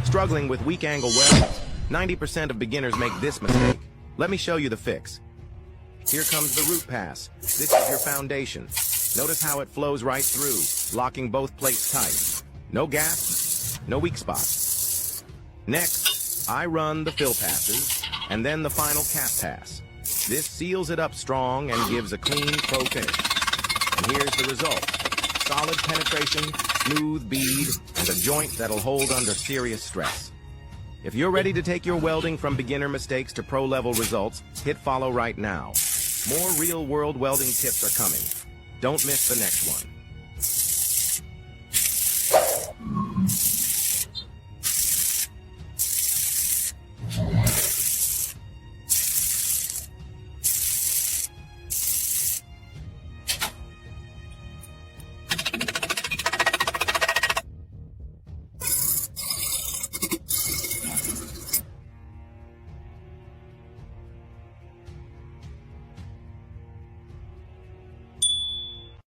Struggling with weak angle weldings? 90% of beginners make this mistake. Let me show you the fix. Here comes the root pass. This is your foundation. Notice how it flows right through, locking both plates tight. No gaps, no weak spots. Next, I run the fill passes, and then the final cap pass. This seals it up strong and gives a clean pro finish. And here's the result. Solid penetration, smooth bead, and a joint that'll hold under serious stress. If you're ready to take your welding from beginner mistakes to pro-level results, hit follow right now. More real-world welding tips are coming. Don't miss the next one.